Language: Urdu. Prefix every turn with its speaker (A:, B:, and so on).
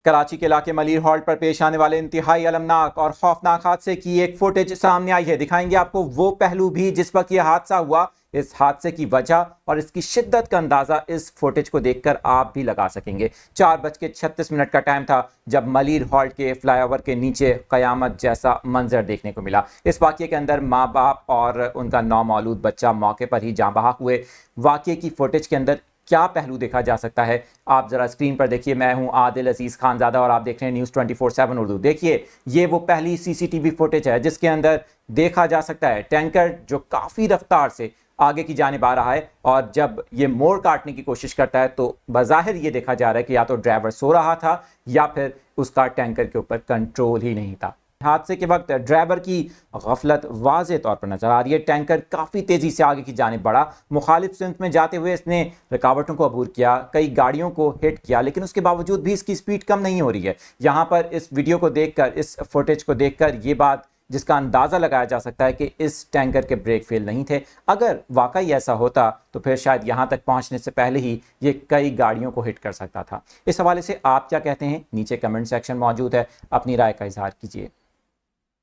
A: کراچی کے علاقے ملیر ہالٹ پر پیش آنے والے انتہائی المناک اور خوفناک حادثے کی ایک فوٹیج سامنے آئی ہے۔ دکھائیں گے آپ کو وہ پہلو بھی جس وقت یہ حادثہ ہوا، اس حادثے کی وجہ اور اس کی شدت کا اندازہ اس فوٹیج کو دیکھ کر آپ بھی لگا سکیں گے۔ 4:36 کا ٹائم تھا جب ملیر ہالٹ کے فلائی اوور کے نیچے قیامت جیسا منظر دیکھنے کو ملا۔ اس واقعے کے اندر ماں باپ اور ان کا نومولود بچہ موقع پر ہی جاں بحق ہوئے۔ واقعے کی فوٹیج کے اندر کیا پہلو دیکھا جا سکتا ہے، آپ ذرا اسکرین پر دیکھیے۔ میں ہوں عادل عزیز خانزادہ اور آپ دیکھ رہے ہیں نیوز 24/7 اردو۔ دیکھیے یہ وہ پہلی سی سی ٹی وی فوٹیج ہے جس کے اندر دیکھا جا سکتا ہے ٹینکر جو کافی رفتار سے آگے کی جانب آ رہا ہے، اور جب یہ موڑ کاٹنے کی کوشش کرتا ہے تو بظاہر یہ دیکھا جا رہا ہے کہ یا تو ڈرائیور سو رہا تھا یا پھر اس کا ٹینکر کے اوپر کنٹرول ہی نہیں تھا۔ حادثے کے وقت ڈرائیور کی غفلت واضح طور پر نظر آ رہی ہے۔ ٹینکر کافی تیزی سے آگے کی جانب بڑھا، مخالف سمت میں جاتے ہوئے اس نے رکاوٹوں کو عبور کیا، کئی گاڑیوں کو ہٹ کیا، لیکن اس کے باوجود بھی اس کی سپیڈ کم نہیں ہو رہی ہے۔ یہاں پر اس ویڈیو کو دیکھ کر، اس فوٹیج کو دیکھ کر یہ بات جس کا اندازہ لگایا جا سکتا ہے کہ اس ٹینکر کے بریک فیل نہیں تھے۔ اگر واقعی ایسا ہوتا تو پھر شاید یہاں تک پہنچنے سے پہلے ہی یہ کئی گاڑیوں کو ہٹ کر سکتا تھا۔ اس حوالے سے آپ کیا کہتے ہیں؟ نیچے کمنٹ سیکشن موجود ہے، اپنی رائے کا اظہار کیجیے۔